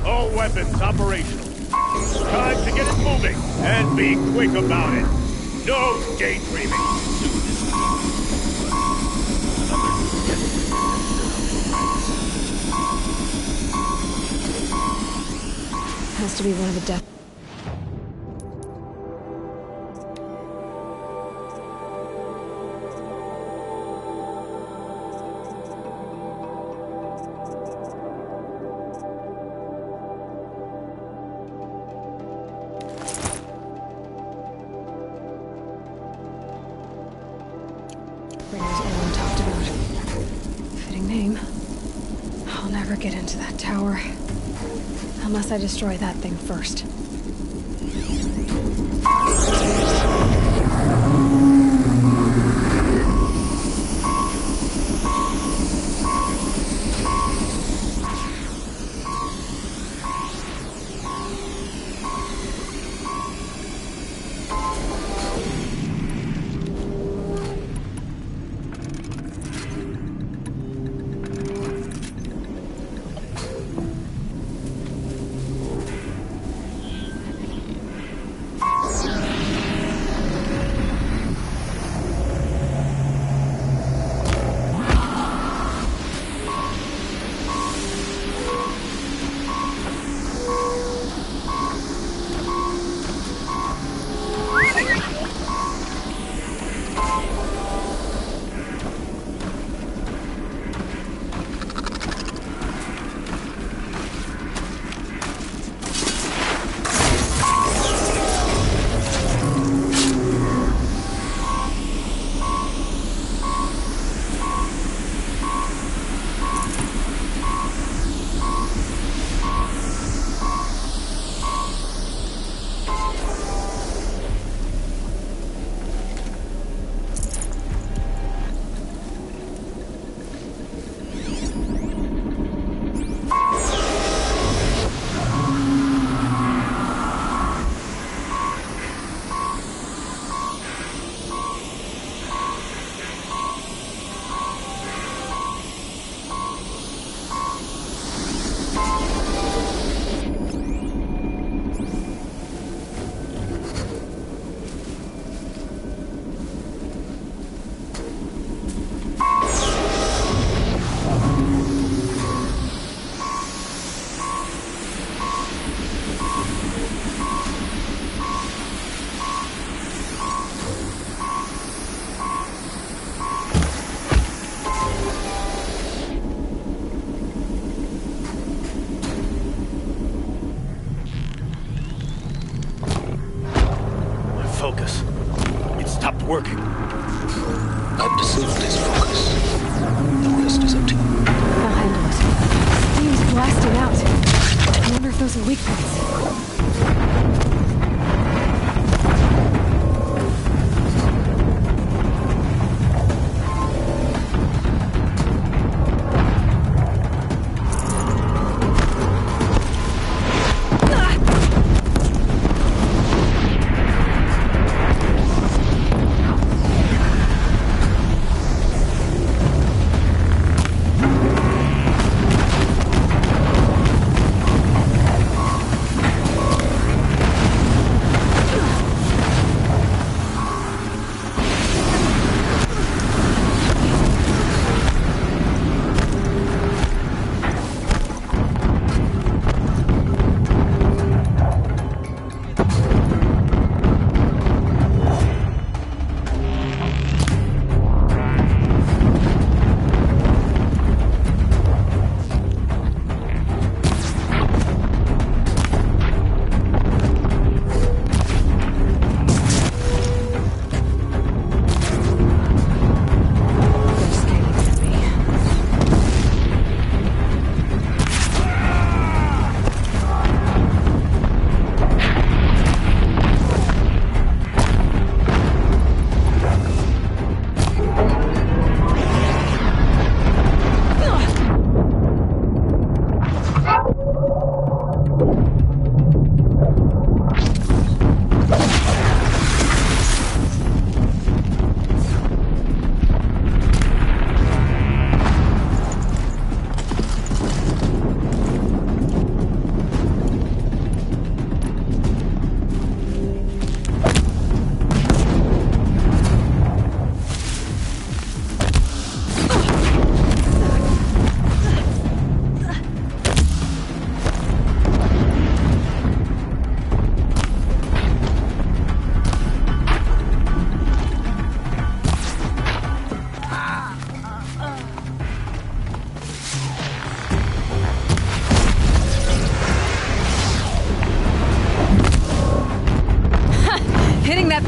All weapons operational. Time to get it moving, and be quick about it. No daydreaming. Has to be one of the death. Bringer's Owen talked about. Fitting name. I'll never get into that tower. Unless I destroy that thing first. Focus. It stopped working. I've disabled his focus. The rest is up to you. I'll handle it. Beam's blasting out. I wonder if those are weak points.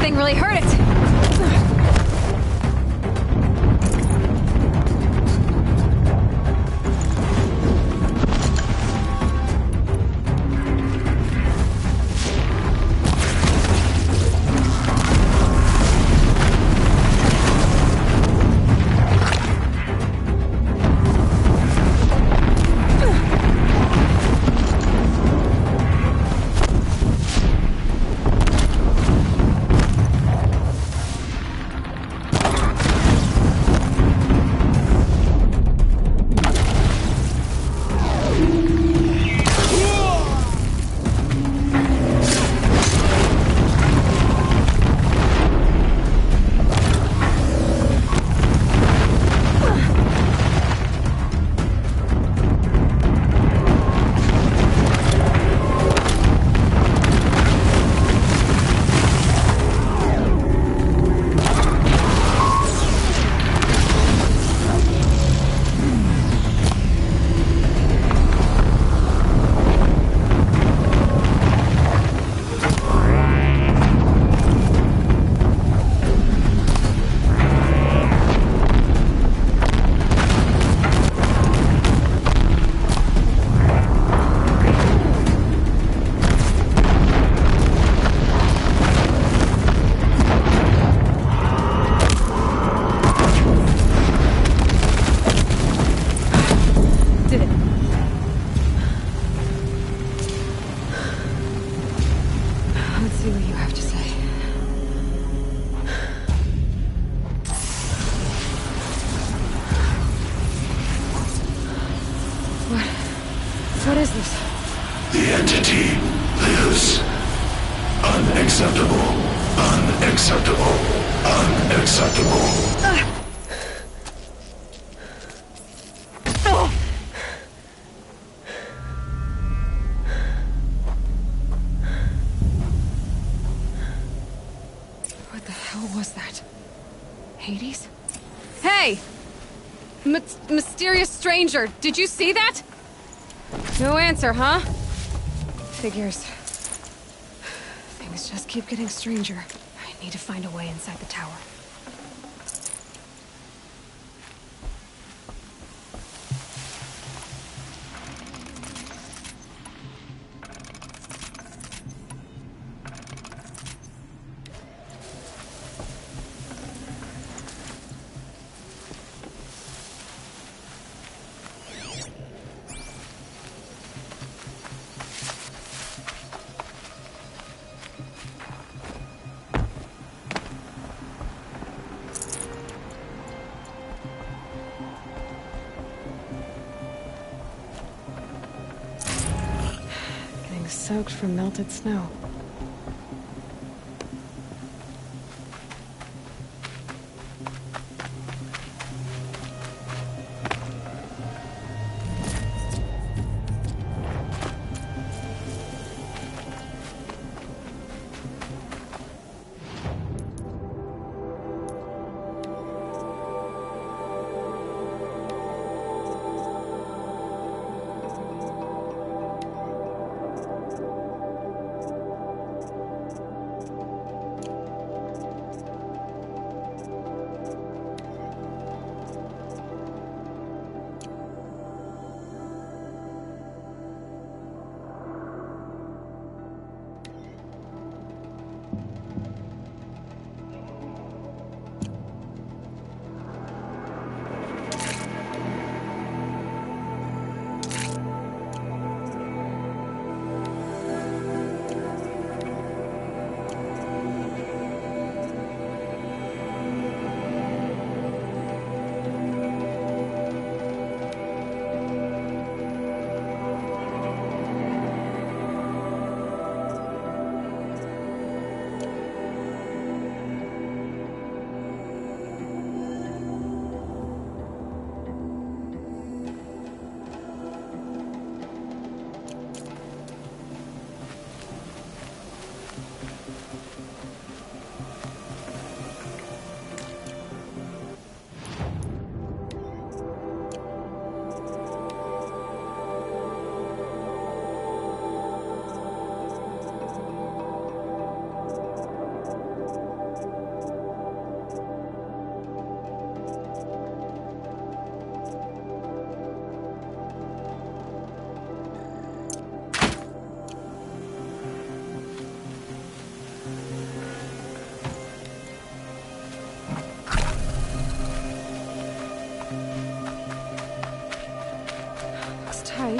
thing really hurt it. What is this? The entity lives. Unacceptable. Unacceptable. Unacceptable. What the hell was that? Hades? Hey! Mysterious stranger, did you see that? No answer, huh? Figures. Things just keep getting stranger. I need to find a way inside the tower. Soaked from melted snow.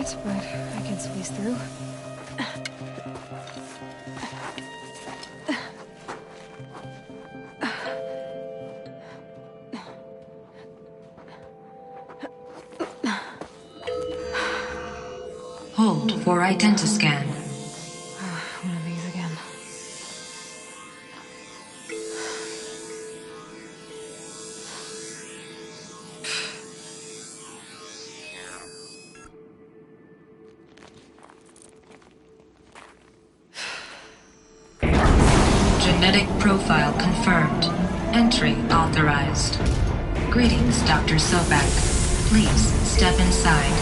tight, but I can squeeze through. Hold for identiscan. One of these again. Genetic profile confirmed. Entry authorized. Greetings, Dr. Sobek. Please step inside.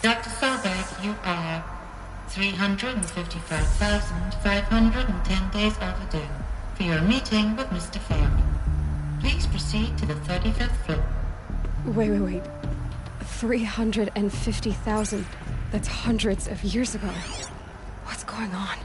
Dr. Sobek, you are 355,510 days overdue for your meeting with Mr. Fairman. Please proceed to the 35th floor. Wait. 350,000. That's hundreds of years ago. What's going on?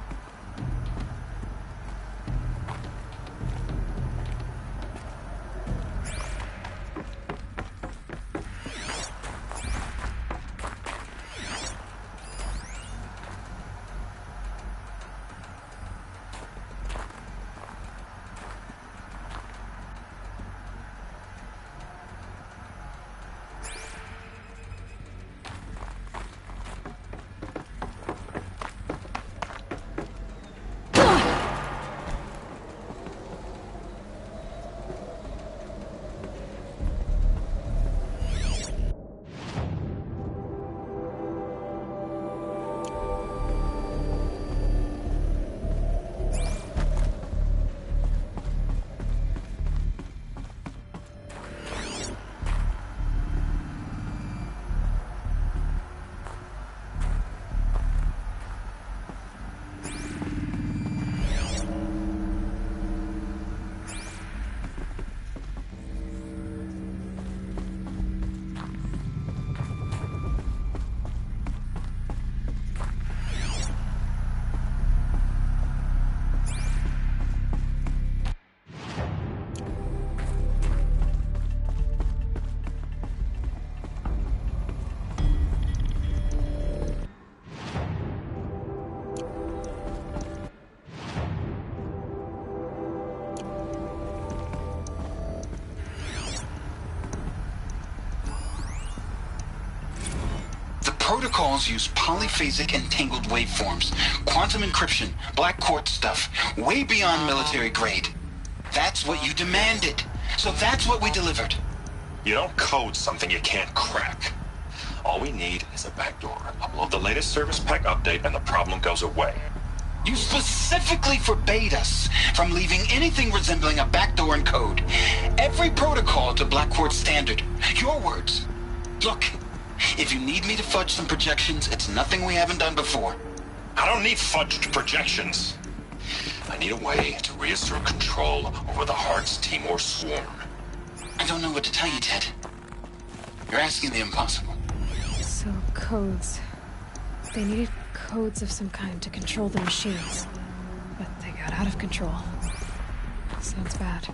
Protocols use polyphasic entangled waveforms, quantum encryption, black quartz stuff, way beyond military grade. That's what you demanded. So that's what we delivered. You don't code something you can't crack. All we need is a backdoor. Upload the latest service pack update and the problem goes away. You specifically forbade us from leaving anything resembling a backdoor in code. Every protocol to Black Quartz standard. Your words. Look, if you need me to fudge some projections, it's nothing we haven't done before. I don't need fudged projections. I need a way to reassert control over the Heart's Timor swarm. I don't know what to tell you, Ted. You're asking the impossible. So, codes. They needed codes of some kind to control the machines. But they got out of control. Sounds bad.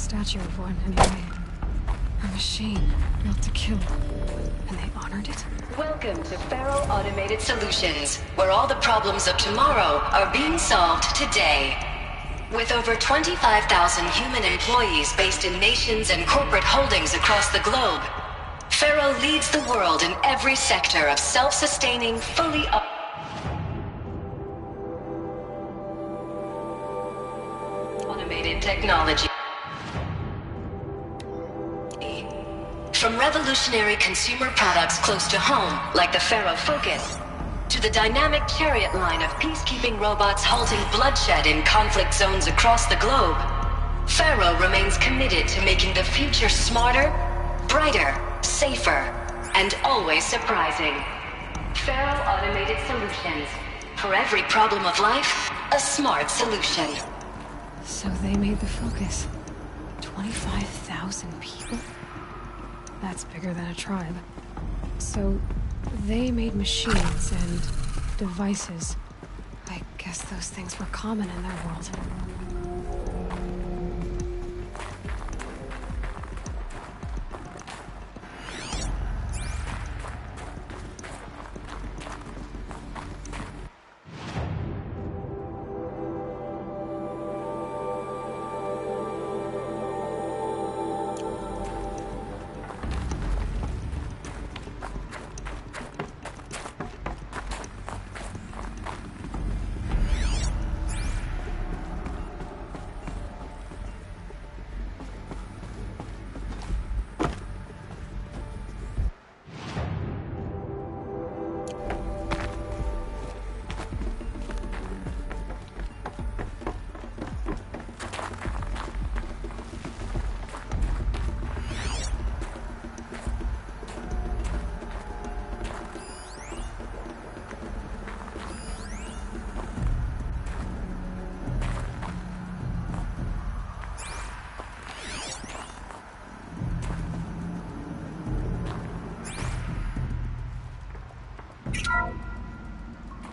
statue of one, anyway. A machine built to kill. And they honored it? Welcome to Faro Automated Solutions, where all the problems of tomorrow are being solved today. With over 25,000 human employees based in nations and corporate holdings across the globe, Faro leads the world in every sector of self-sustaining, fully automated technology. From revolutionary consumer products close to home, like the Faro Focus, to the dynamic chariot line of peacekeeping robots halting bloodshed in conflict zones across the globe, Faro remains committed to making the future smarter, brighter, safer, and always surprising. Faro Automated Solutions. For every problem of life, a smart solution. So they made the Focus. 25,000 people? That's bigger than a tribe. So they made machines and devices. I guess those things were common in their world.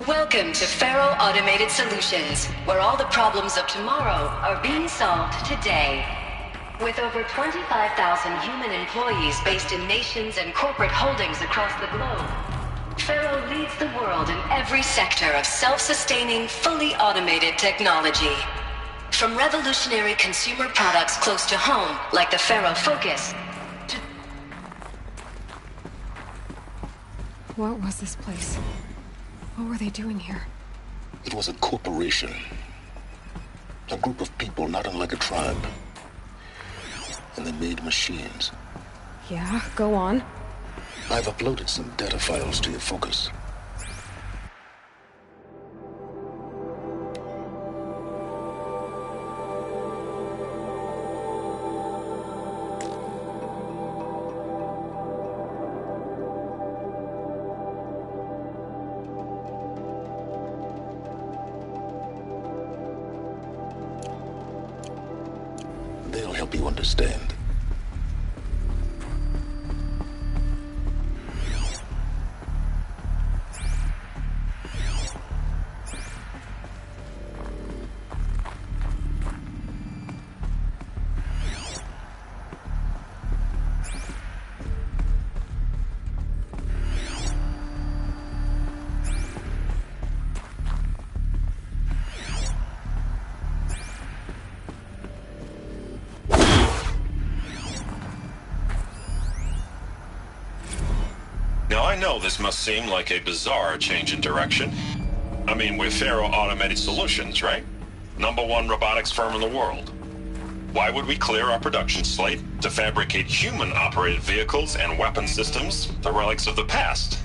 Welcome to Faro Automated Solutions, where all the problems of tomorrow are being solved today. With over 25,000 human employees based in nations and corporate holdings across the globe, Faro leads the world in every sector of self-sustaining, fully automated technology. From revolutionary consumer products close to home, like the Faro Focus, to... What was this place? What were they doing here? It was a corporation. A group of people not unlike a tribe. And they made machines. Yeah, go on. I've uploaded some data files to your Focus. They'll help you understand. Now, I know this must seem like a bizarre change in direction. I mean, we're Faro Automated Solutions, right? #1 robotics firm in the world. Why would we clear our production slate to fabricate human-operated vehicles and weapon systems, the relics of the past?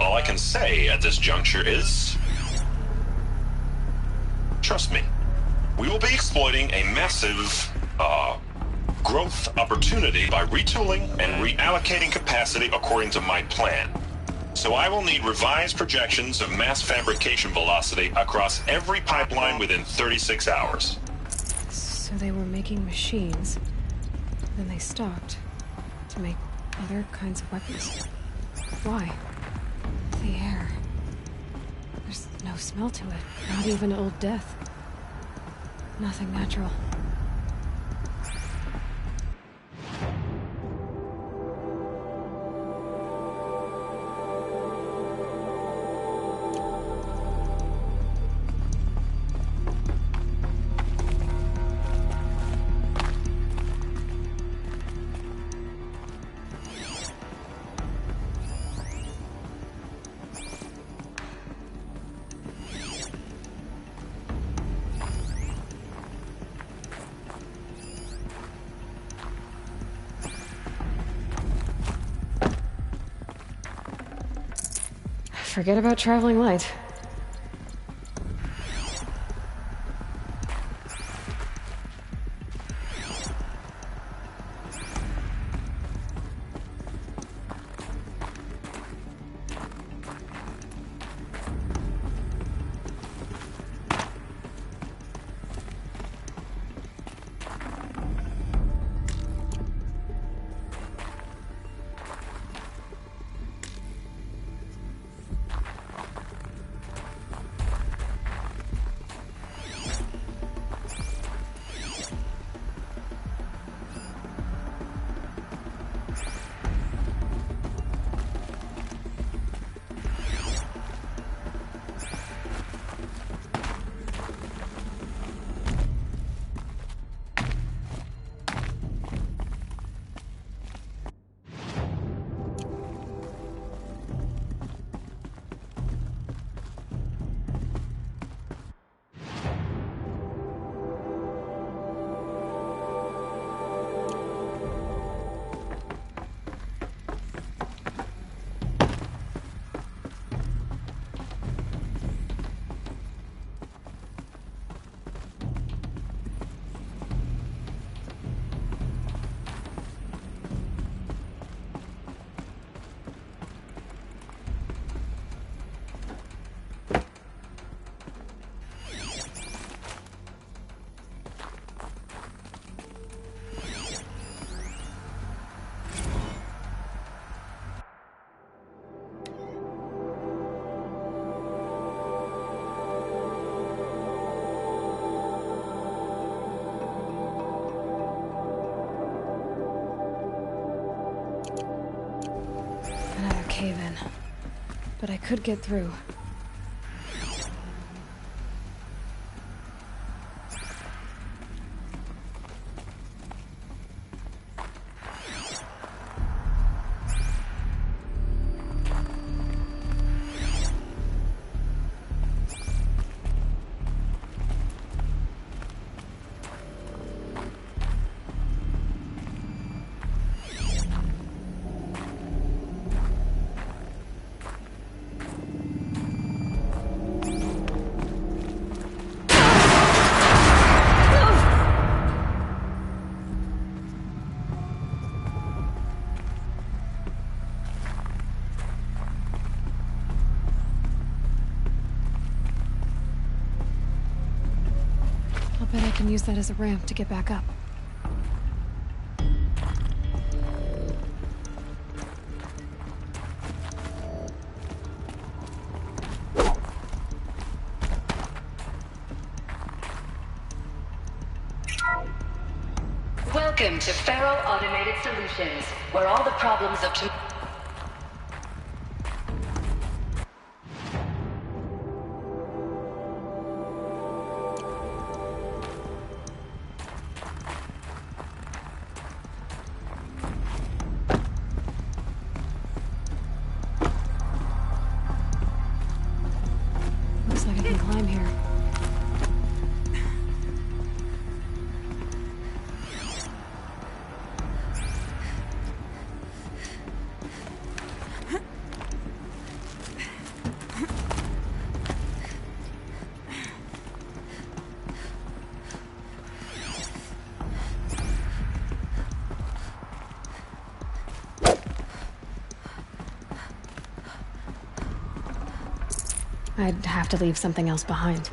All I can say at this juncture is... trust me, we will be exploiting a massive, growth opportunity by retooling and reallocating capacity according to my plan. So I will need revised projections of mass fabrication velocity across every pipeline within 36 hours. So they were making machines. Then they stopped to make other kinds of weapons. Why? The air. There's no smell to it. Not even Old Death. Nothing natural. forget about traveling light. Another cave-in. But I could get through. But I can use that as a ramp to get back up. Welcome to Faro Automated Solutions, where all the problems of tomorrow. Looks like I can climb here. I'd have to leave something else behind.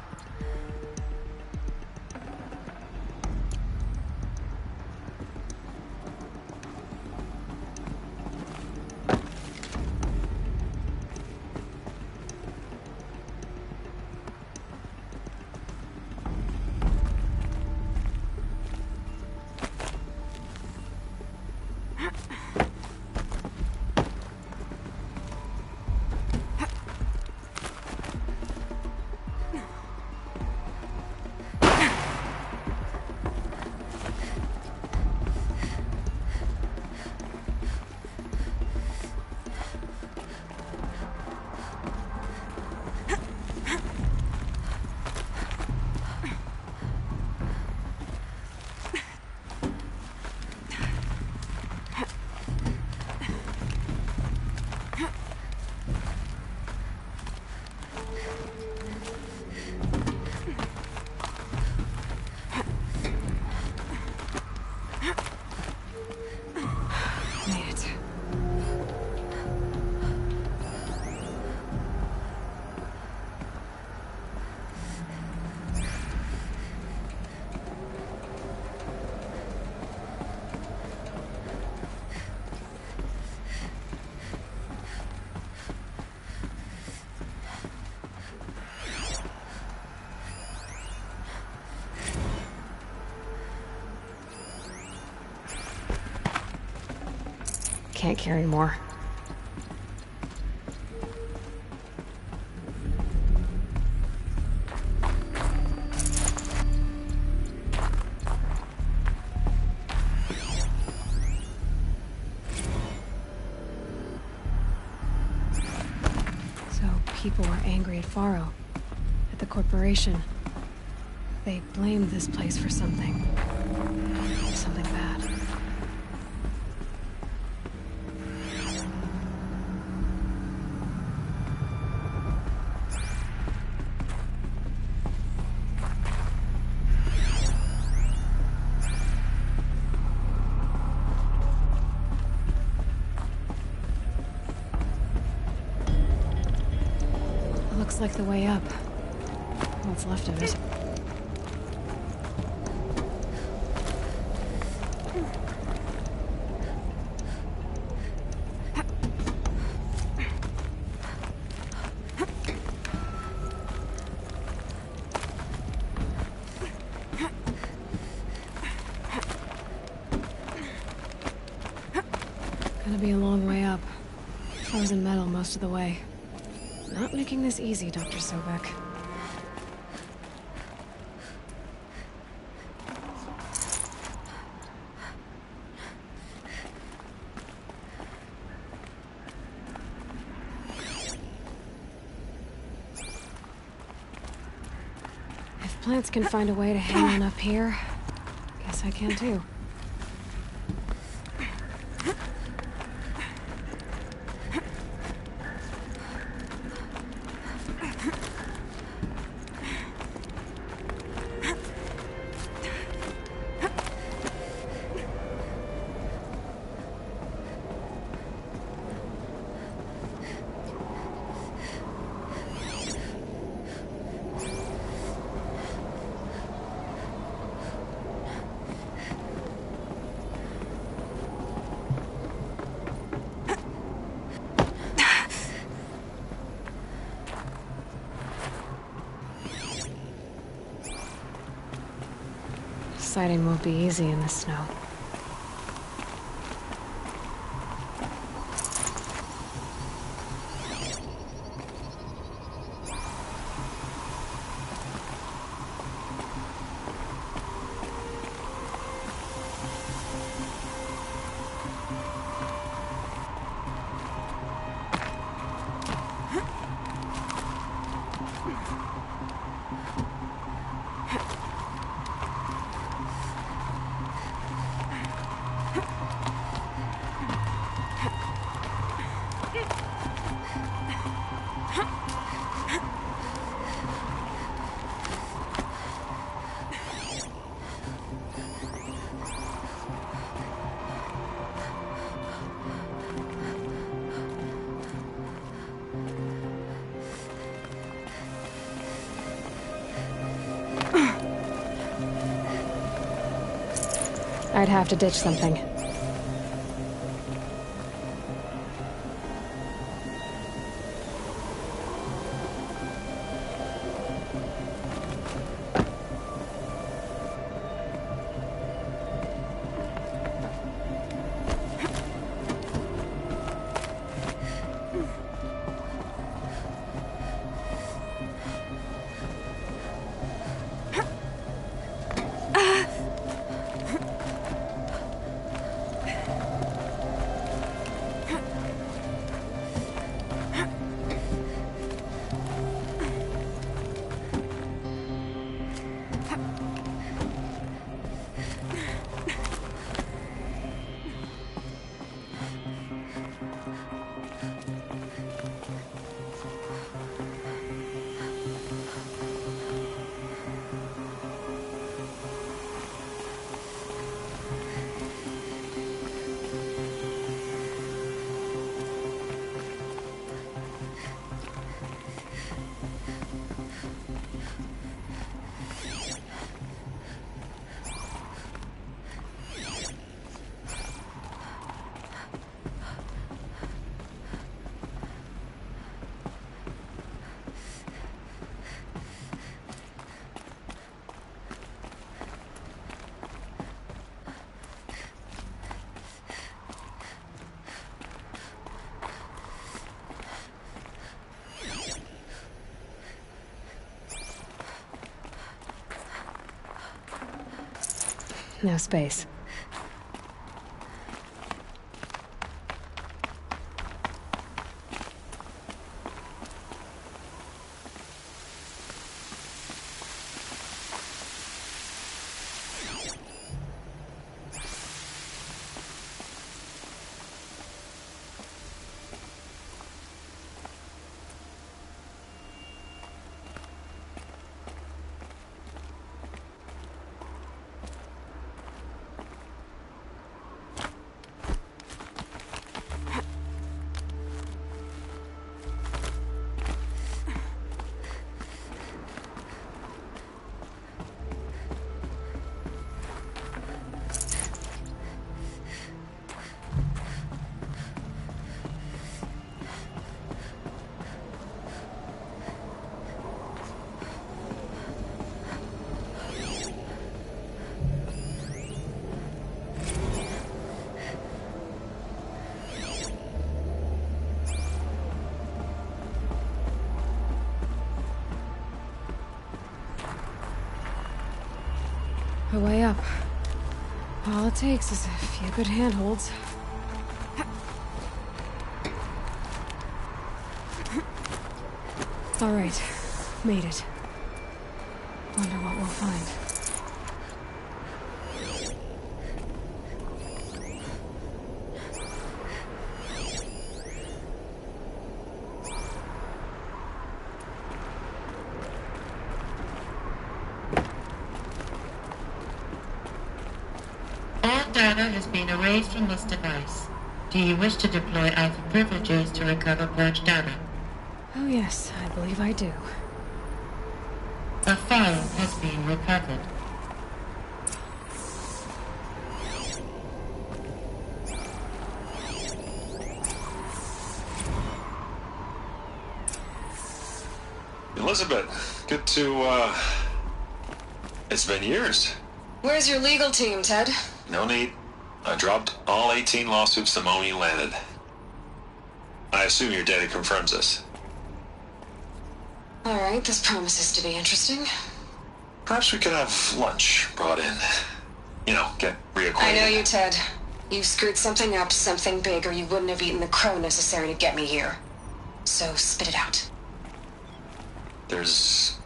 can't carry more. So people were angry at Faro, at the corporation. They blamed this place for something. Something bad. It looks like the way up. What's left of it. Gonna be a long way up. Frozen metal most of the way. Not making this easy, Dr. Sobek. If plants can find a way to hang on up here, guess I can too. Sighting won't be easy in the snow. I'd have to ditch something. No space. A way up. All it takes is a few good handholds. All right, made it. Wonder what we'll find. All data has been erased from this device. Do you wish to deploy Alpha privileges to recover purged data? Oh yes, I believe I do. A file has been recovered. Elizabeth, good to, It's been years. Where's your legal team, Ted? No need. I dropped all 18 lawsuits the moment you landed. I assume your data confirms this. All right, this promises to be interesting. Perhaps we could have lunch brought in. You know, get reacquainted. I know you, Ted. You screwed something up, something big, or you wouldn't have eaten the crow necessary to get me here. So spit it out. There's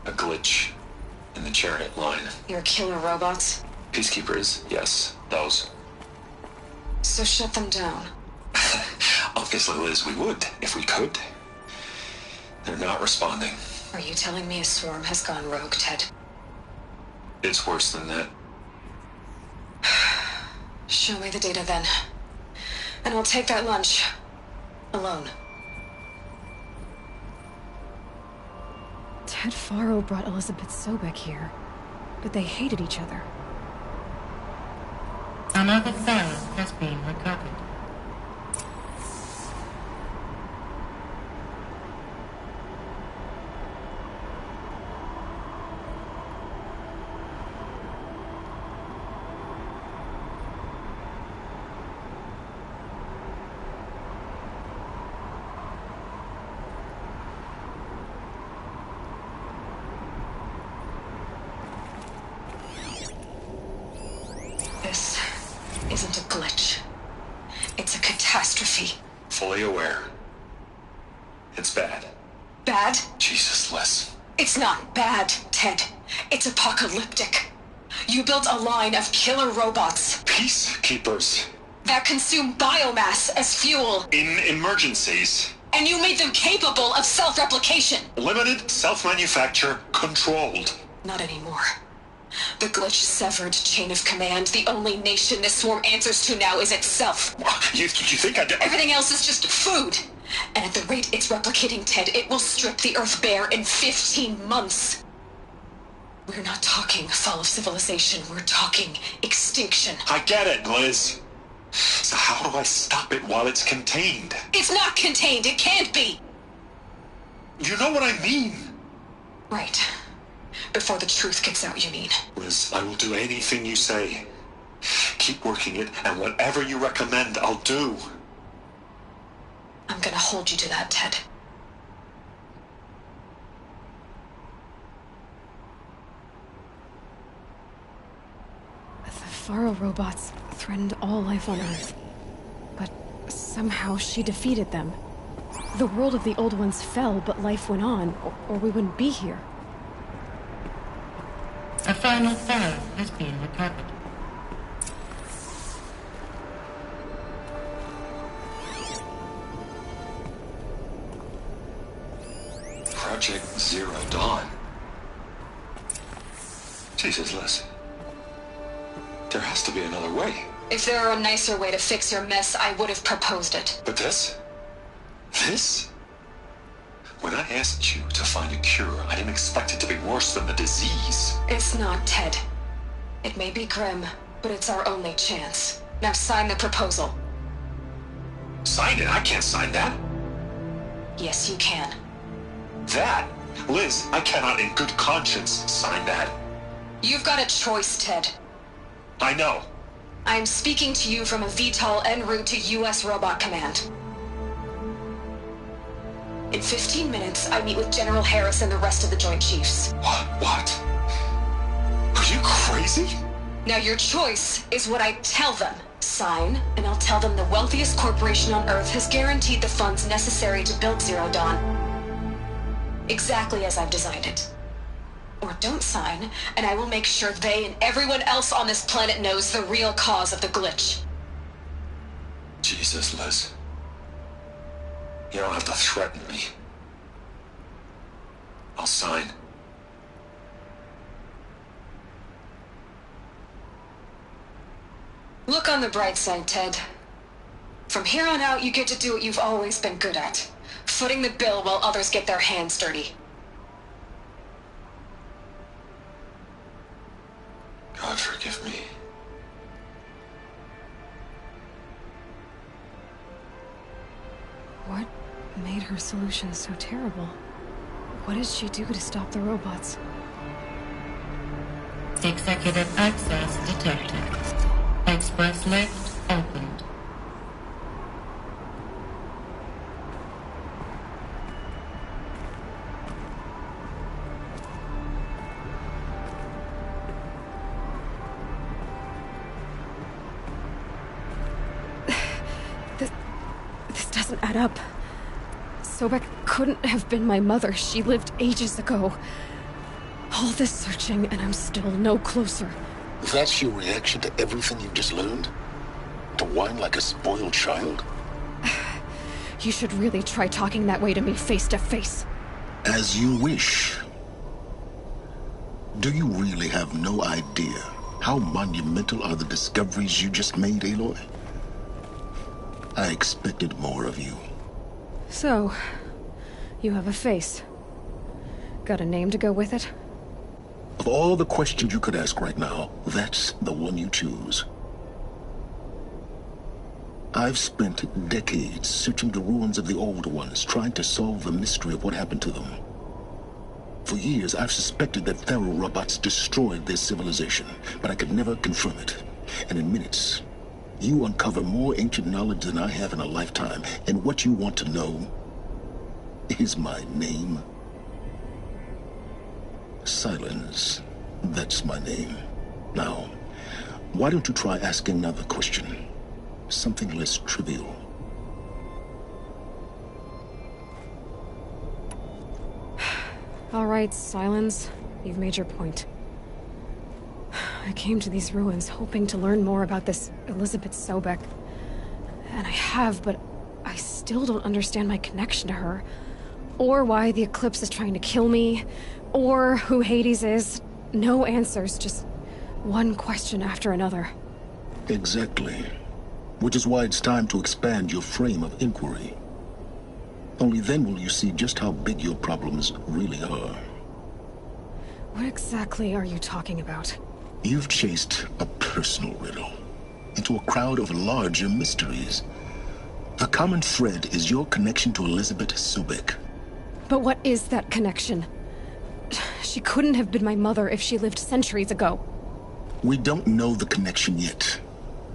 a glitch in the chariot line. Your killer robots? Peacekeepers, yes, those. So shut them down. Obviously, Liz, we would, if we could. They're not responding. Are you telling me a swarm has gone rogue, Ted? It's worse than that. Show me the data then. And I'll take that lunch. Alone. Ted Faro brought Elizabeth Sobek here, but they hated each other. Another file has been recovered. This isn't a glitch. It's a catastrophe. Fully aware. It's bad. Bad? Jesus, Liz. It's not bad, Ted. It's apocalyptic. You built a line of killer robots Peacekeepers. that consume biomass as fuel, In emergencies. and you made them capable of self-replication. Limited, self-manufacture, controlled. Not anymore. The glitch severed chain of command. The only nation this swarm answers to now is itself. You think I did? Everything else is just food. And at the rate it's replicating, Ted, it will strip the Earth bare in 15 months. We're not talking fall of civilization. We're talking extinction. I get it, Liz. So how do I stop it while it's contained? It's not contained. It can't be. You know what I mean. Right. Before the truth gets out, you mean. Liz, I will do anything you say. Keep working it, and whatever you recommend, I'll do. I'm gonna hold you to that, Ted. Faro robots threatened all life on Earth. But somehow she defeated them. The world of the Old Ones fell, but life went on, or we wouldn't be here. A final Pharaoh has been recovered. Project Zero Dawn. Jesus, Liz. There has to be another way. If there were a nicer way to fix your mess, I would have proposed it. But this? This? When I asked you to find a cure, I didn't expect it to be worse than the disease. It's not, Ted. It may be grim, but it's our only chance. Now sign the proposal. Sign it? I can't sign that. Yes, you can. That? Liz, I cannot in good conscience sign that. You've got a choice, Ted. I know. I am speaking to you from a VTOL en route to U.S. Robot Command. In 15 minutes, I meet with General Harris and the rest of the Joint Chiefs. What? Are you crazy? Now your choice is what I tell them. Sign, and I'll tell them the wealthiest corporation on Earth has guaranteed the funds necessary to build Zero Dawn. Exactly as I've designed it. Or don't sign, and I will make sure they and everyone else on this planet knows the real cause of the glitch. Jesus, Liz. You don't have to threaten me. I'll sign. Look on the bright side, Ted. From here on out, you get to do what you've always been good at. Footing the bill while others get their hands dirty. God forgive me. What made her solution so terrible? What did she do to stop the robots? Executive access detected. Express lift opened. This doesn't add up. Sobek couldn't have been my mother. She lived ages ago. All this searching, and I'm still no closer. That's your reaction to everything you've just learned? To whine like a spoiled child? You should really try talking that way to me face to face. As you wish. Do you really have no idea how monumental are the discoveries you just made, Aloy? I expected more of you. So, you have a face. Got a name to go with it? Of all the questions you could ask right now, that's the one you choose. I've spent decades searching the ruins of the Old Ones, trying to solve the mystery of what happened to them. For years, I've suspected that Faro robots destroyed their civilization, but I could never confirm it. And in minutes, you uncover more ancient knowledge than I have in a lifetime, and what you want to know is my name. Silence. That's my name. Now, why don't you try asking another question? Something less trivial. All right, Silence. You've made your point. I came to these ruins hoping to learn more about this Elizabeth Sobek. And I have, but I still don't understand my connection to her. Or why the Eclipse is trying to kill me. Or who Hades is. No answers, just one question after another. Exactly. Which is why it's time to expand your frame of inquiry. Only then will you see just how big your problems really are. What exactly are you talking about? You've chased a personal riddle into a crowd of larger mysteries. The common thread is your connection to Elizabeth Sobek. But what is that connection? She couldn't have been my mother if she lived centuries ago. We don't know the connection yet.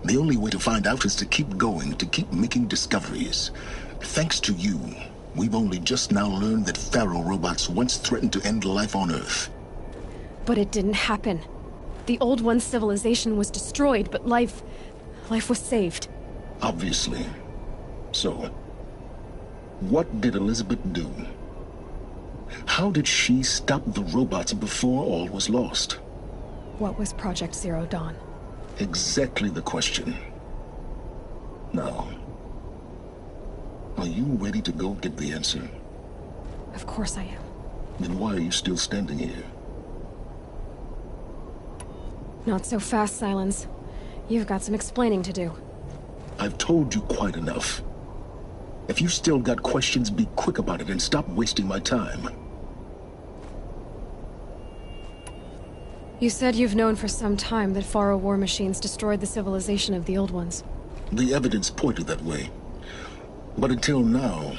The only way to find out is to keep going, to keep making discoveries. Thanks to you, we've only just now learned that Faro robots once threatened to end life on Earth. But it didn't happen. The Old One's civilization was destroyed, but life was saved. Obviously. So, what did Elizabeth do? How did she stop the robots before all was lost? What was Project Zero Dawn? Exactly the question. Now, are you ready to go get the answer? Of course I am. Then why are you still standing here? Not so fast, Silence. You've got some explaining to do. I've told you quite enough. If you've still got questions, be quick about it and stop wasting my time. You said you've known for some time that Faro war machines destroyed the civilization of the Old Ones. The evidence pointed that way. But until now,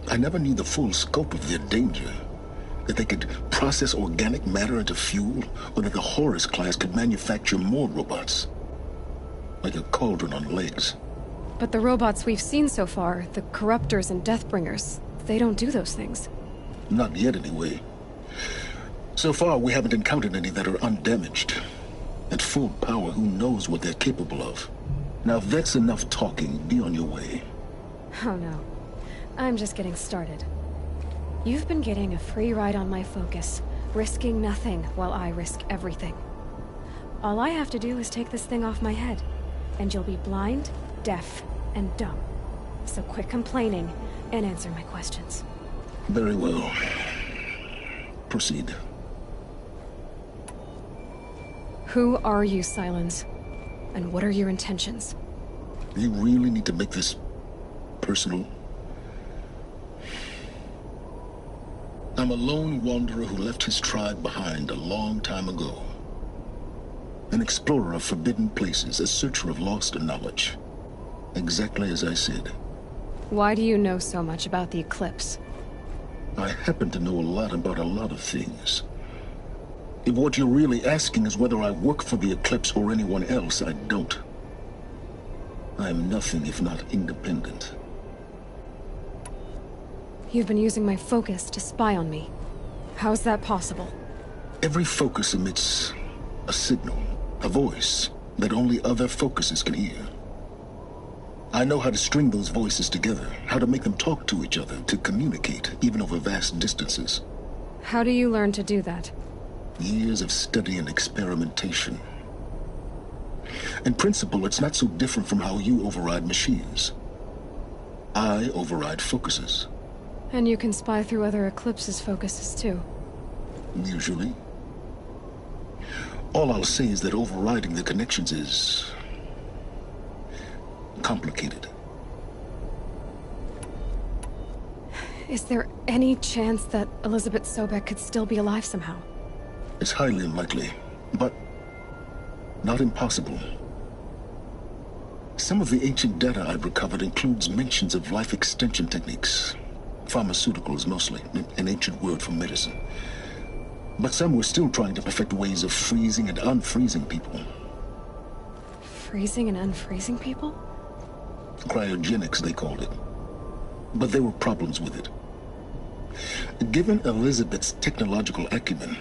I never knew the full scope of their danger. That they could process organic matter into fuel, or that the Horus class could manufacture more robots. Like a cauldron on legs. But the robots we've seen so far, the Corruptors and Deathbringers, they don't do those things. Not yet, anyway. So far, we haven't encountered any that are undamaged. At full power, who knows what they're capable of? Now, if that's enough talking, be on your way. Oh no. I'm just getting started. You've been getting a free ride on my focus, risking nothing while I risk everything. All I have to do is take this thing off my head, and you'll be blind, deaf, and dumb. So quit complaining and answer my questions. Very well. Proceed. Who are you, Silence? And what are your intentions? You really need to make this personal? I'm a lone wanderer who left his tribe behind a long time ago. An explorer of forbidden places, a searcher of lost knowledge. Exactly as I said. Why do you know so much about the Eclipse? I happen to know a lot about a lot of things. If what you're really asking is whether I work for the Eclipse or anyone else, I don't. I am nothing if not independent. You've been using my focus to spy on me. How's that possible? Every focus emits a signal, a voice, that only other focuses can hear. I know how to string those voices together, how to make them talk to each other, to communicate, even over vast distances. How do you learn to do that? Years of study and experimentation. In principle, it's not so different from how you override machines. I override focuses. And you can spy through other Eclipse's focuses too. Usually. All I'll say is that overriding the connections is complicated. Is there any chance that Elizabeth Sobek could still be alive somehow? It's highly unlikely, but not impossible. Some of the ancient data I've recovered includes mentions of life extension techniques. Pharmaceuticals, mostly, an ancient word for medicine. But some were still trying to perfect ways of freezing and unfreezing people. Freezing and unfreezing people? Cryogenics, they called it. But there were problems with it. Given Elizabeth's technological acumen,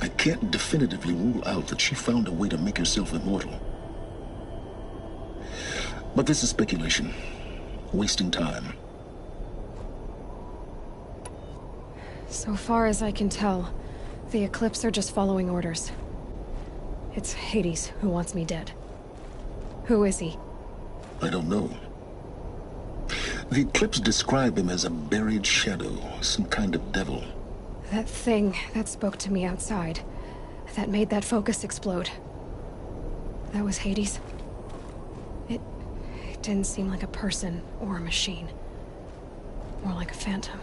I can't definitively rule out that she found a way to make herself immortal. But this is speculation. Wasting time. So far as I can tell, the Eclipse are just following orders. It's Hades who wants me dead. Who is he? I don't know. The Eclipse describe him as a buried shadow, some kind of devil. That thing that spoke to me outside, that made that focus explode. That was Hades. It didn't seem like a person or a machine. More like a phantom.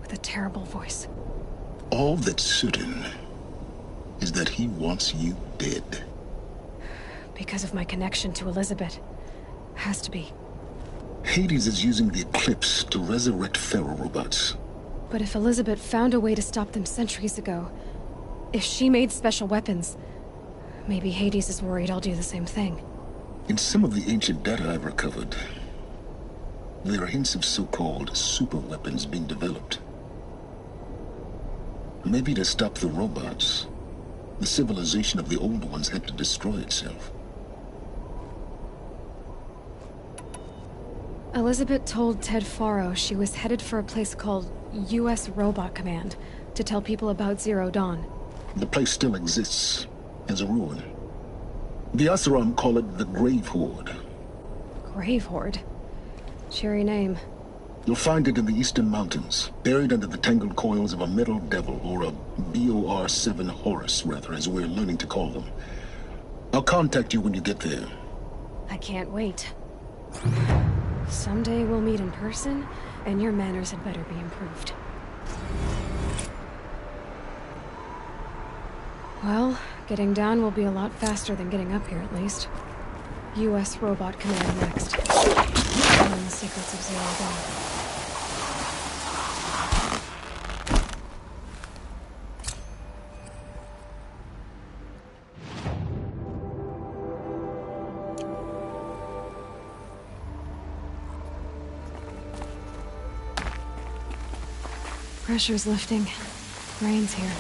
With a terrible voice. All that's certain is that he wants you dead. Because of my connection to Elizabeth. Has to be. Hades is using the Eclipse to resurrect Faro robots. But if Elizabeth found a way to stop them centuries ago, if she made special weapons, maybe Hades is worried I'll do the same thing. In some of the ancient data I've recovered, there are hints of so-called super weapons being developed. Maybe to stop the robots, The civilization of the old ones had to destroy itself. Elizabeth told Ted Faro she was headed for a place called U.S. Robot Command to tell people about Zero Dawn. The place still exists as a ruin. The Asaram call it the Grave Horde. Grave Horde? Cheery name. You'll find it in the Eastern Mountains, buried under the tangled coils of a Metal Devil, or a BOR-7 Horus, rather, as we're learning to call them. I'll contact you when you get there. I can't wait. Someday we'll meet in person, and your manners had better be improved. Well, getting down will be a lot faster than getting up here, at least. U.S. Robot Command next. Learn the secrets of Zero Dawn. Pressure's lifting. Rain's here.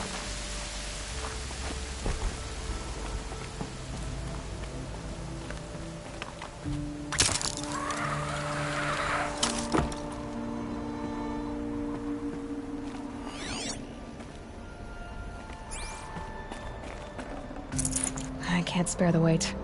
I can't spare the weight.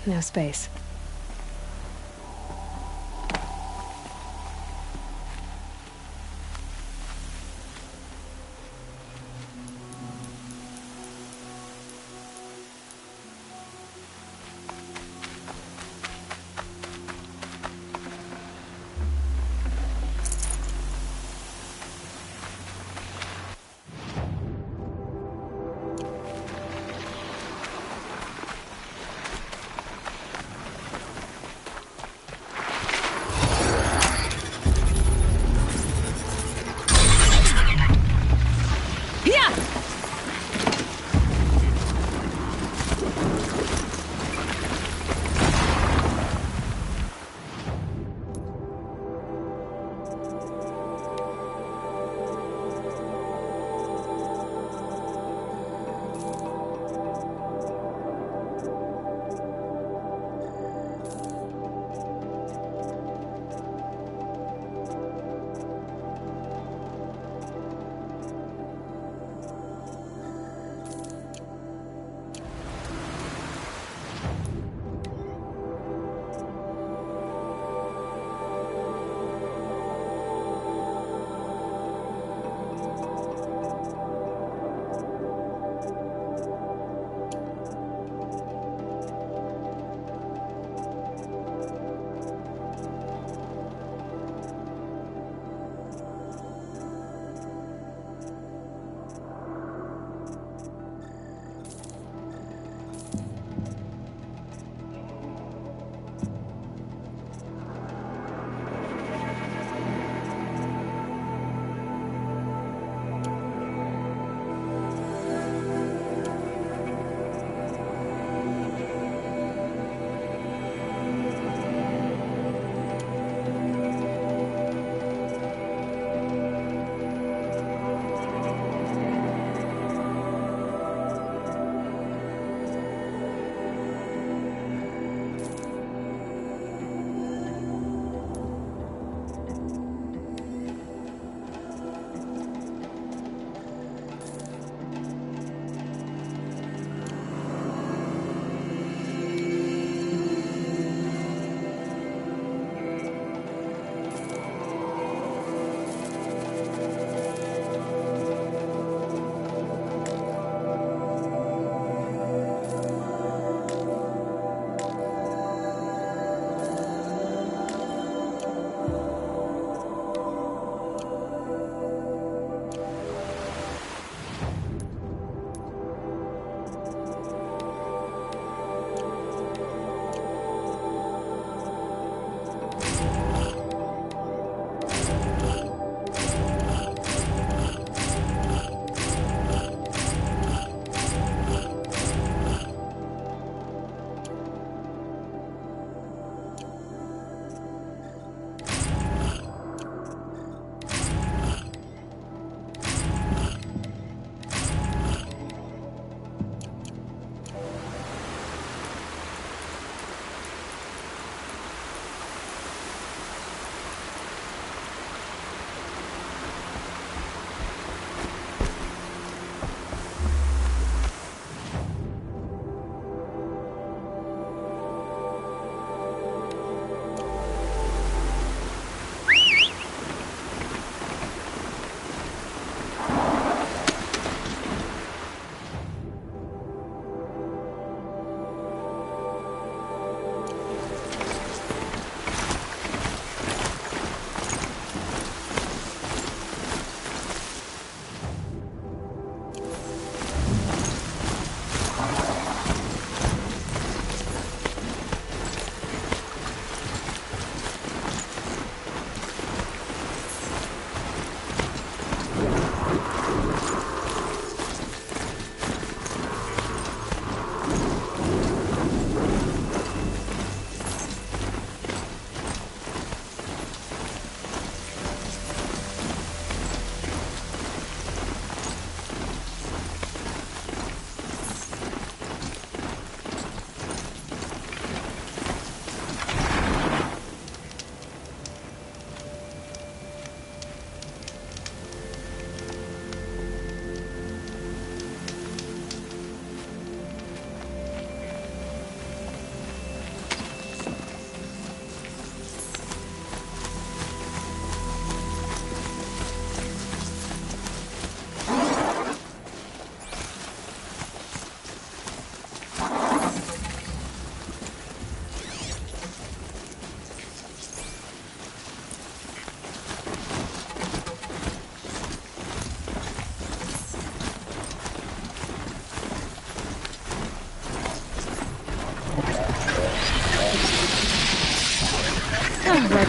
No space.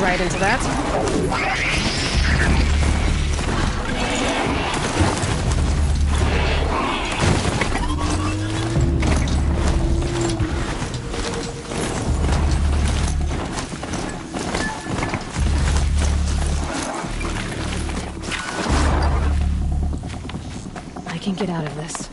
right into that. I can get out of this.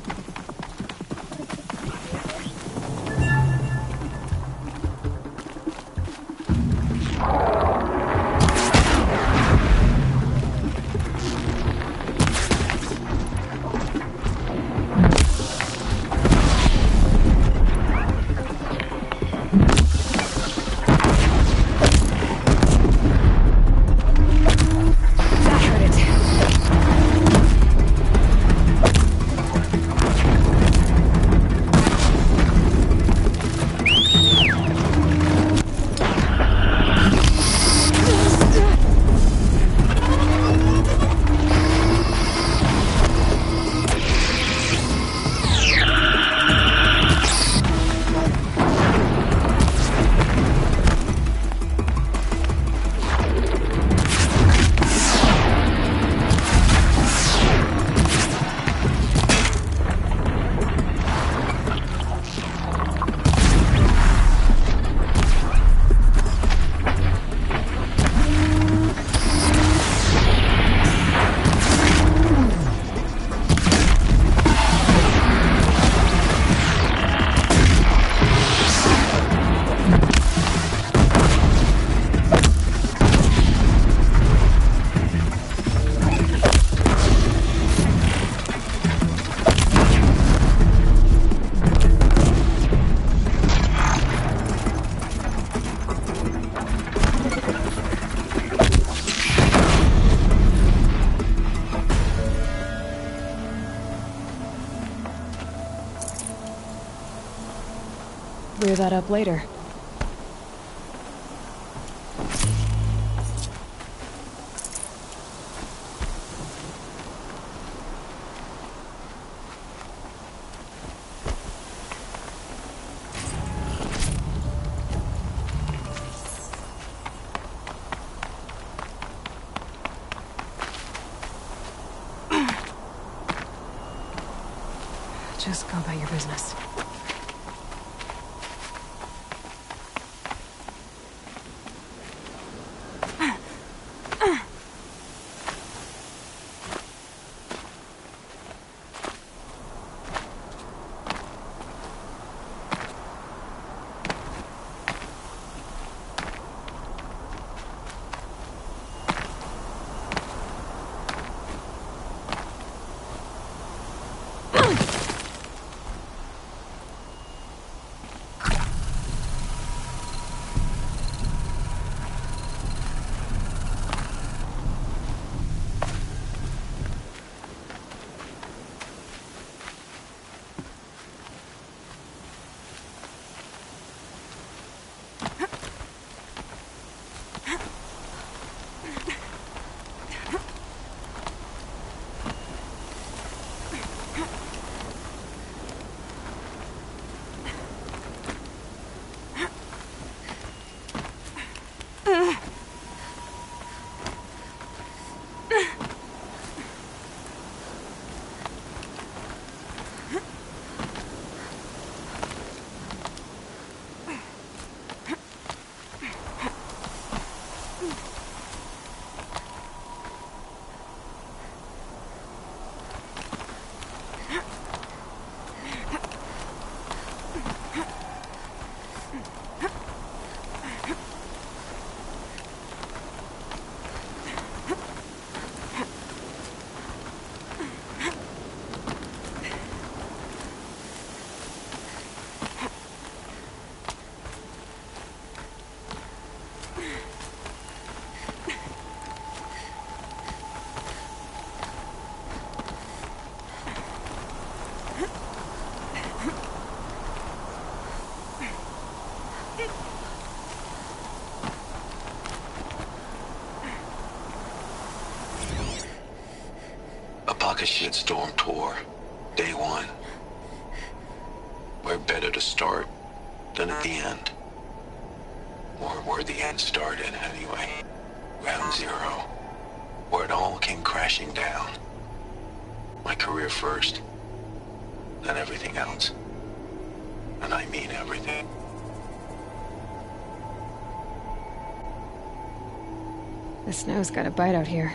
Clear that up later. Just go about your business. A shitstorm tour. Day one. Where better to start than at the end? Or where the end started, anyway. Ground zero. Where it all came crashing down. My career first, then everything else. And I mean everything. The snow's got a bite out here.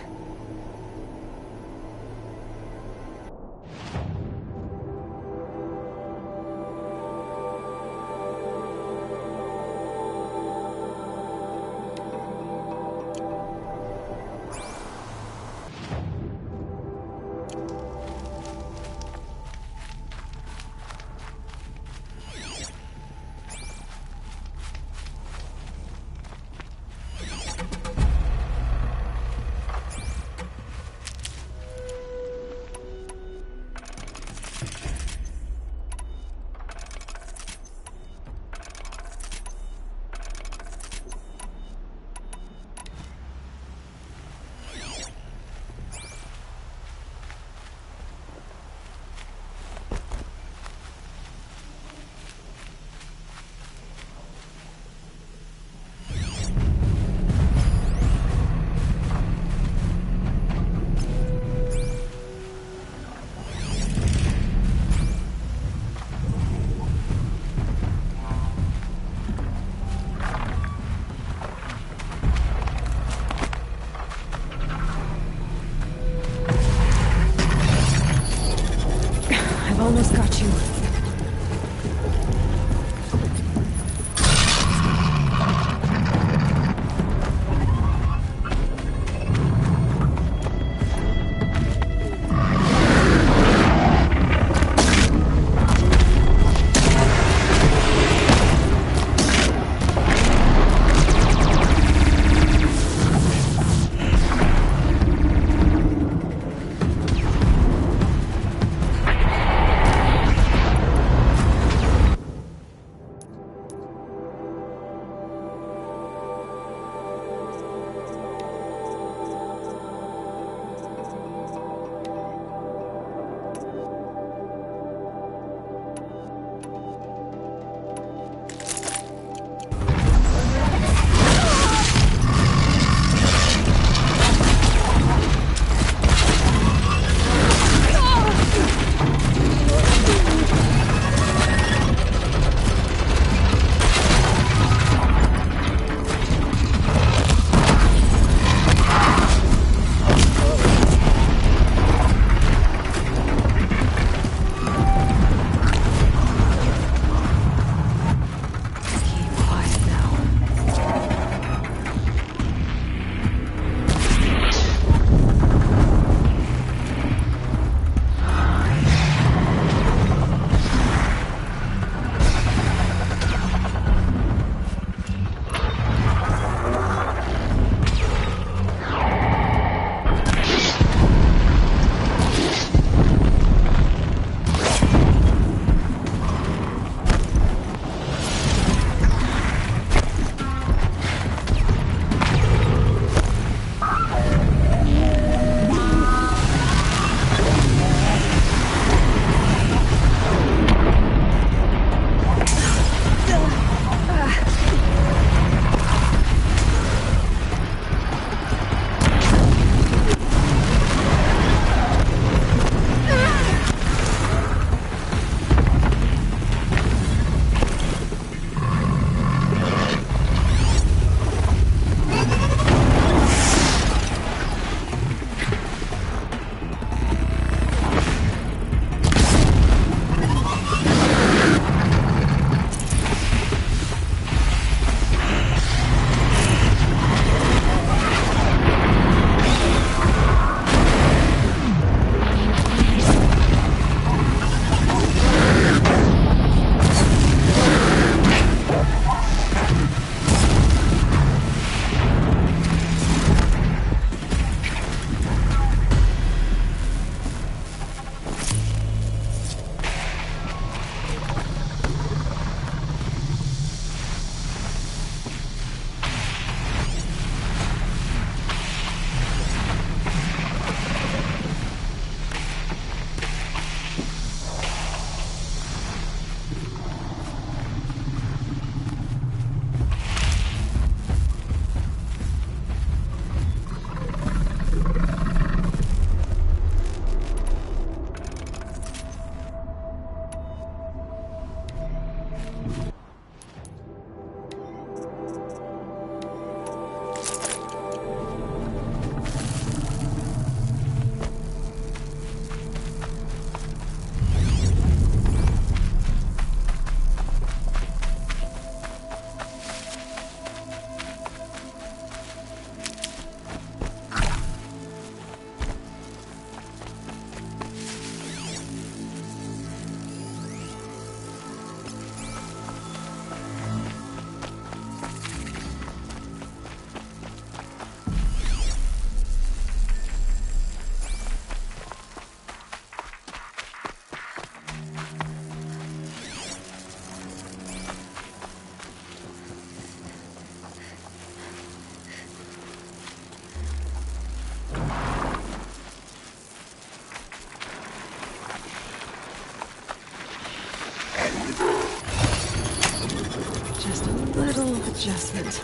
investment.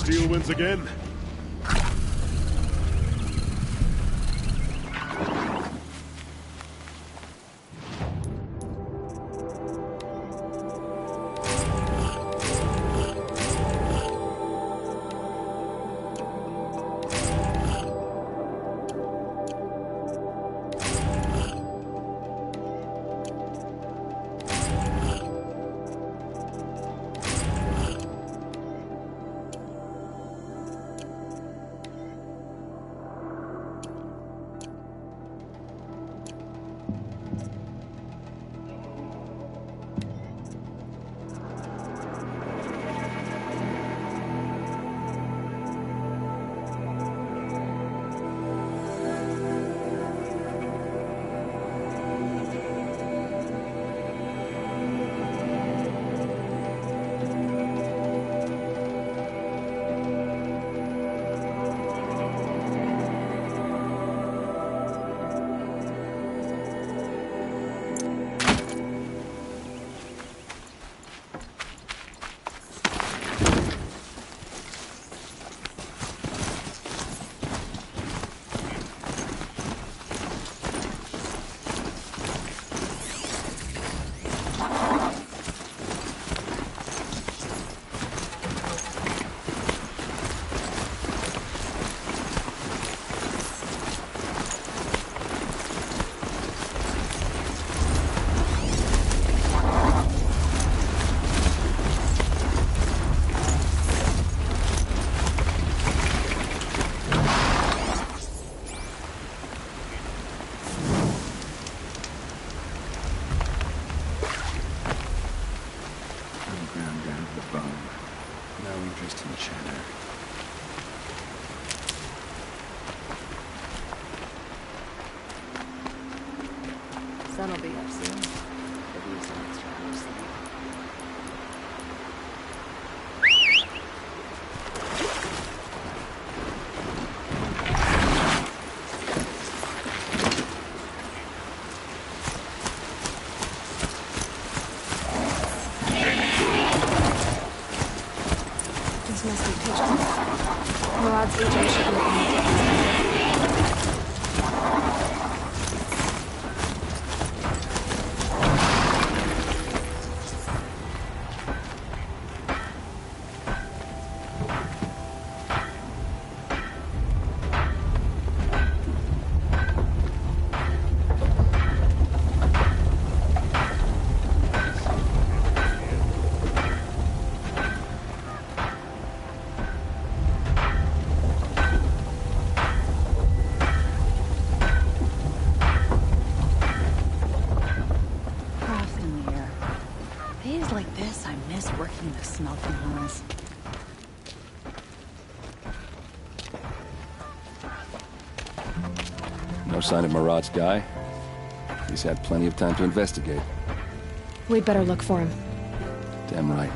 Steel wins again. Sun'll be up soon. Could use some extra hours sleep. This must be pitch black. Murad's agent should look in the smelting halls. No sign of Murad's guy? He's had plenty of time to investigate. We'd better look for him. Damn right.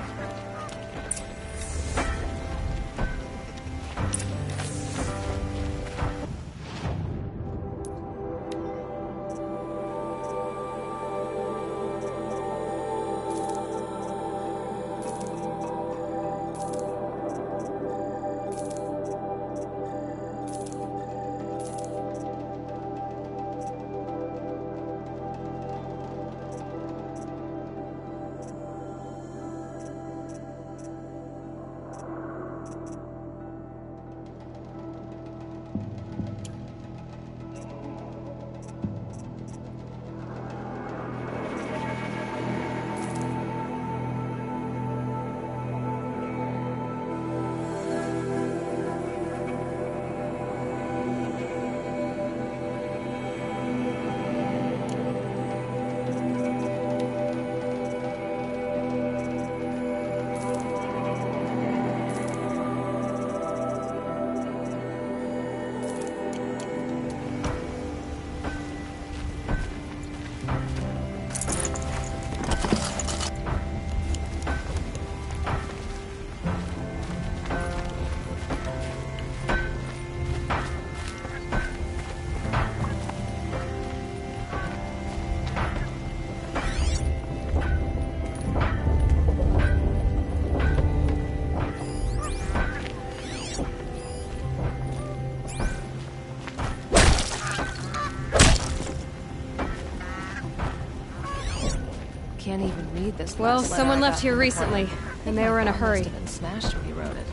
Can't even read this. Well, someone left here recently, and they were in a hurry. Must have been smashed when he wrote it.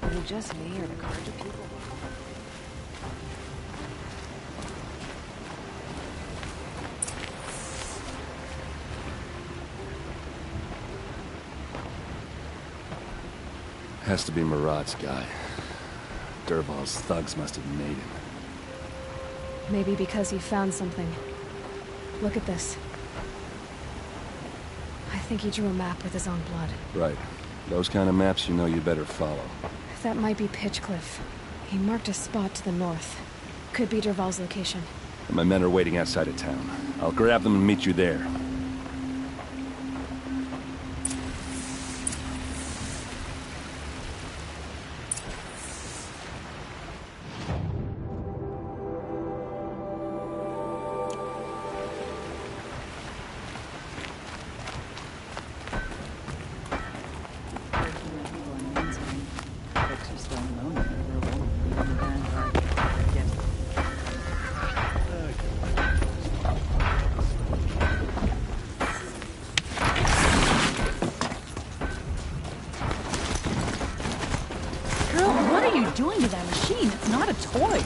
Was it just me or the Carja people? Has to be Marat's guy. Dervahl's thugs must have made him. Maybe because he found something. Look at this. I think he drew a map with his own blood. Right. Those kind of maps you know you better follow. That might be Pitchcliff. He marked a spot to the north. Could be Dervahl's location. And my men are waiting outside of town. I'll grab them and meet you there. Doing to that machine? It's not a toy.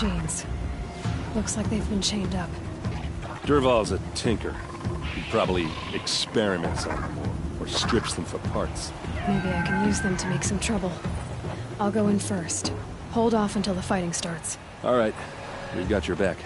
machines. Looks like they've been chained up. Dervahl's a tinker. He probably experiments on them or strips them for parts. Maybe I can use them to make some trouble. I'll go in first. Hold off until the fighting starts. All right. We've got your back.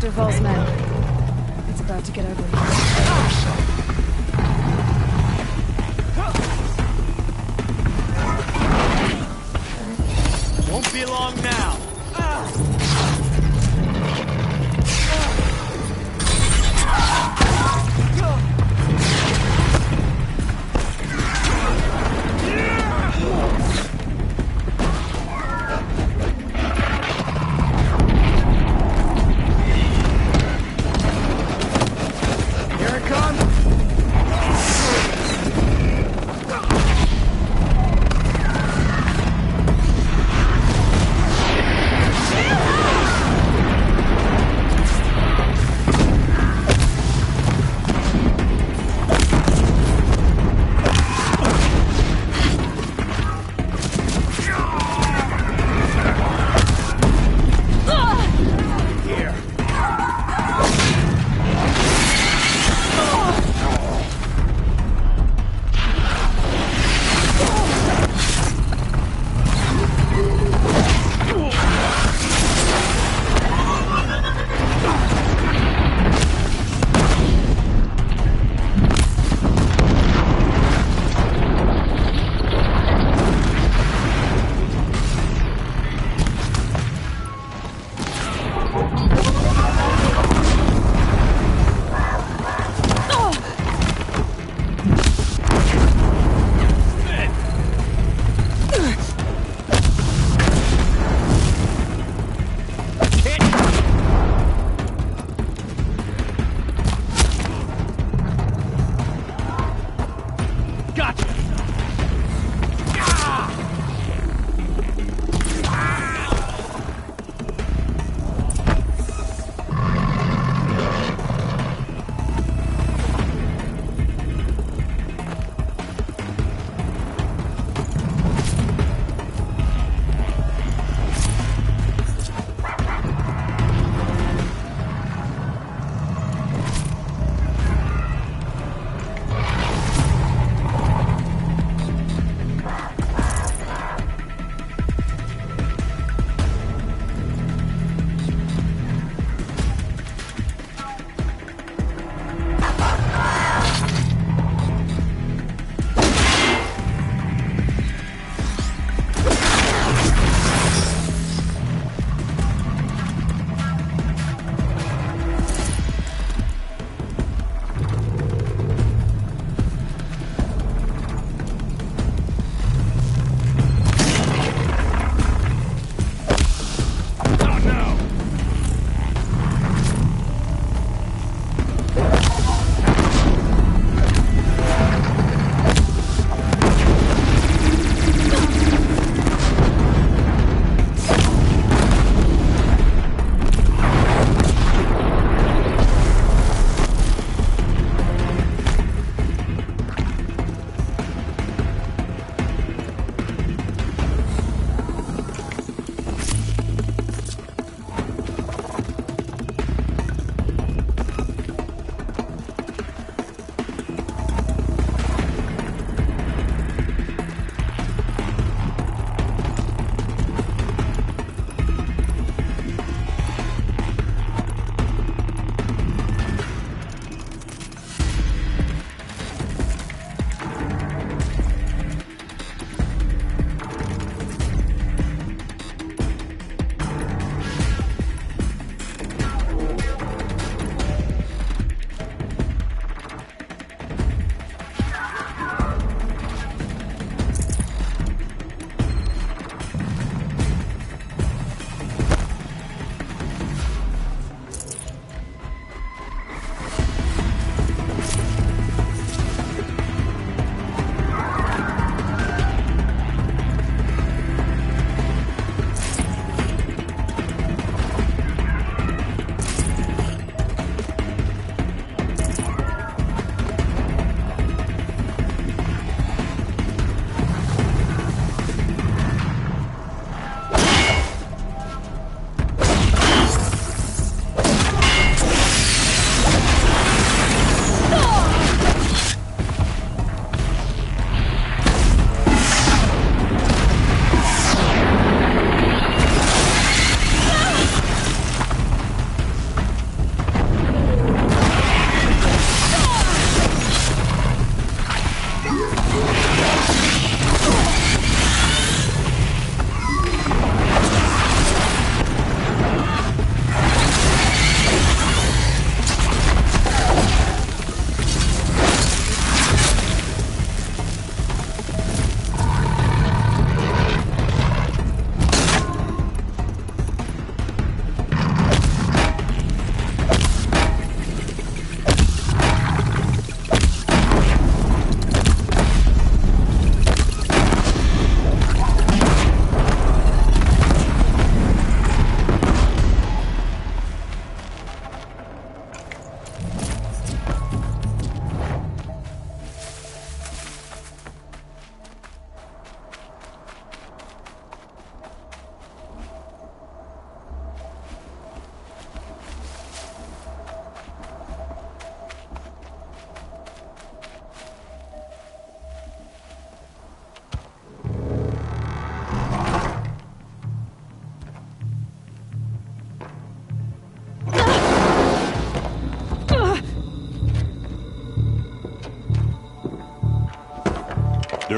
Dervahl's men. It's about to get ugly. Won't be long now.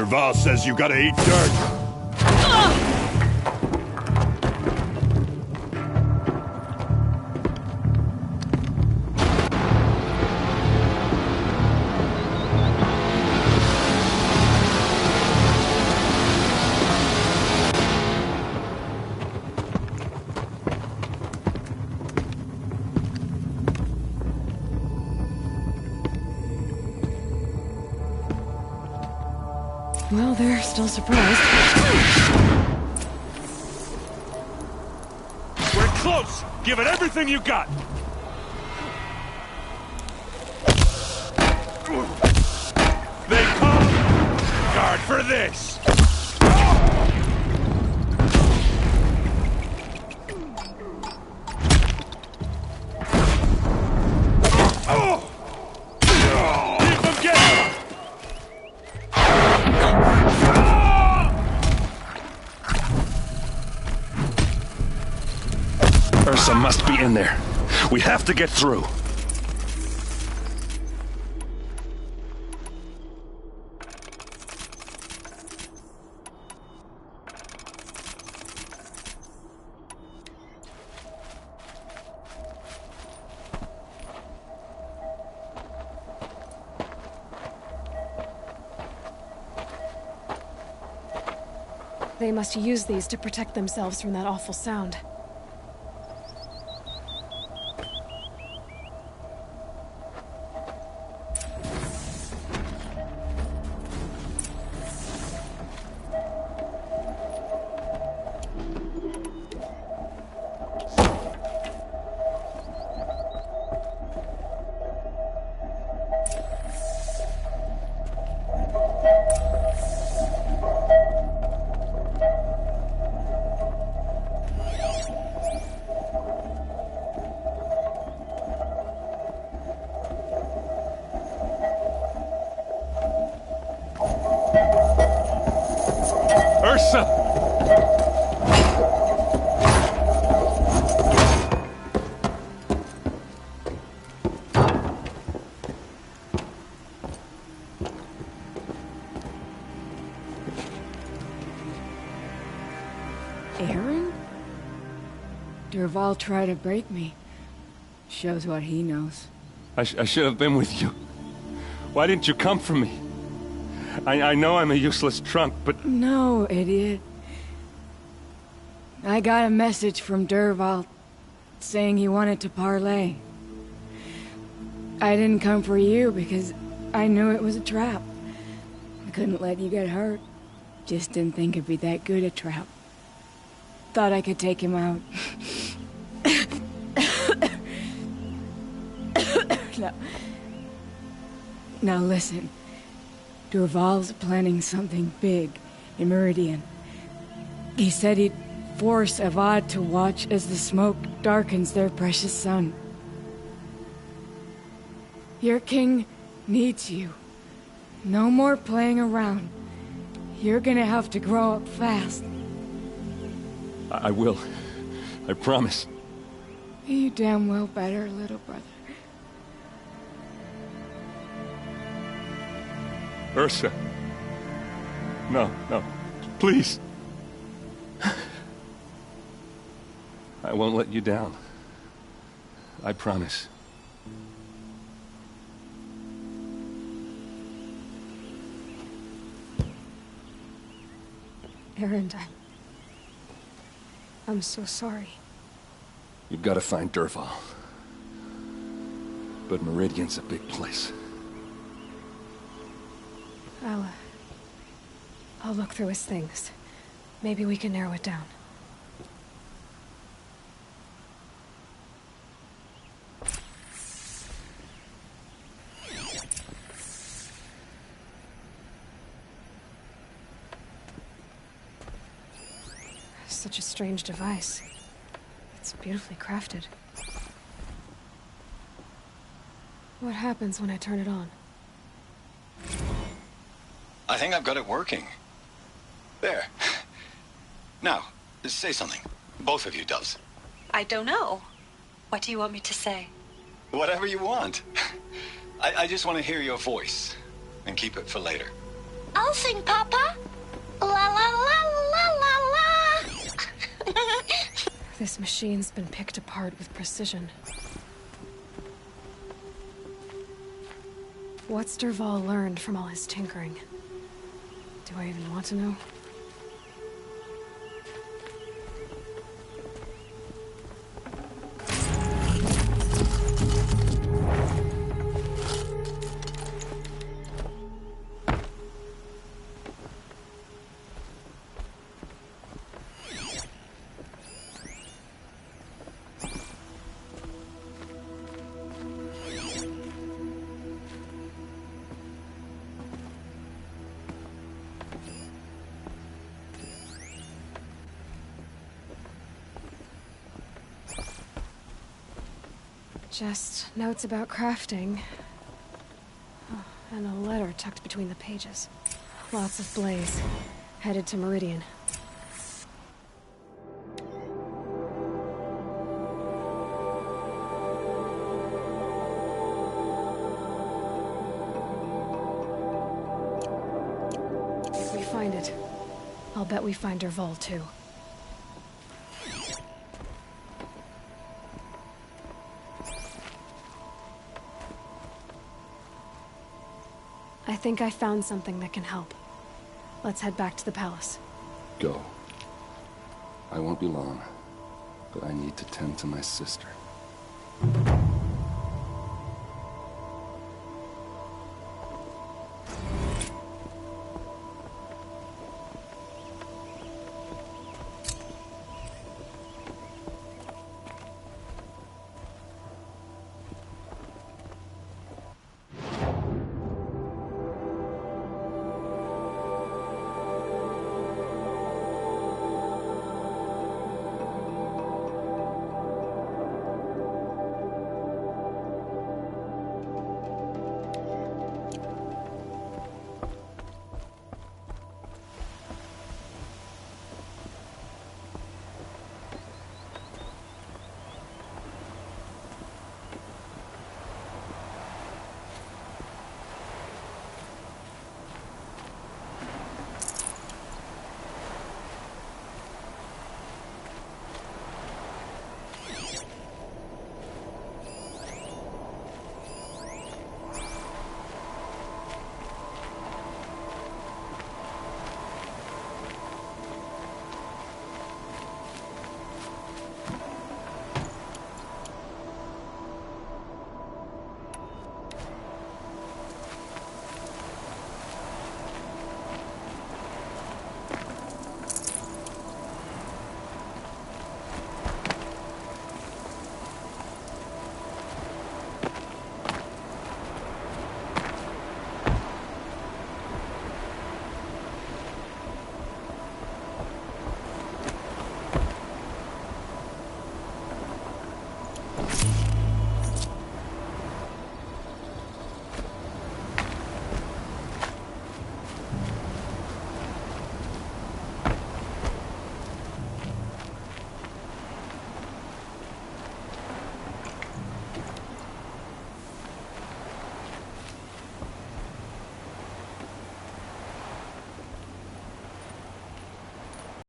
Dervahl says you gotta eat dirt. Well, they're still surprised. We're close! Give it everything you got! They come! Guard for this! Keep them getting! Ursa must be in there. We have to get through. They must use these to protect themselves from that awful sound. Ursa! Aaron? Dervahl tried to break me. Shows what he knows. I should have been with you. Why didn't you come for me? I know I'm a useless trunk, but... No, idiot. I got a message from Dervahl saying he wanted to parlay. I didn't come for you because I knew it was a trap. I couldn't let you get hurt. Just didn't think it'd be that good a trap. Thought I could take him out. Now listen. Dervahl's planning something big in Meridian. He said he'd force Avad to watch as the smoke darkens their precious sun. Your king needs you. No more playing around. You're gonna have to grow up fast. I will. I promise. You damn well better, little brother. Ursa. No, no. Please. I won't let you down. I promise. Aaron, I'm so sorry. You've got to find Dervahl. But Meridian's a big place. I'll look through his things. Maybe we can narrow it down. Such a strange device. It's beautifully crafted. What happens when I turn it on? I think I've got it working. There. Now, say something. Both of you does. I don't know. What do you want me to say? Whatever you want. I just want to hear your voice. And keep it for later. I'll sing, Papa. La la la la la la. This machine's been picked apart with precision. What's Dervahl learned from all his tinkering? Do I even want to know? Just notes about crafting. Oh, and a letter tucked between the pages. Lots of Blaze. Headed to Meridian. If we find it, I'll bet we find Dervahl too. I think I found something that can help. Let's head back to the palace. Go. I won't be long, but I need to tend to my sister.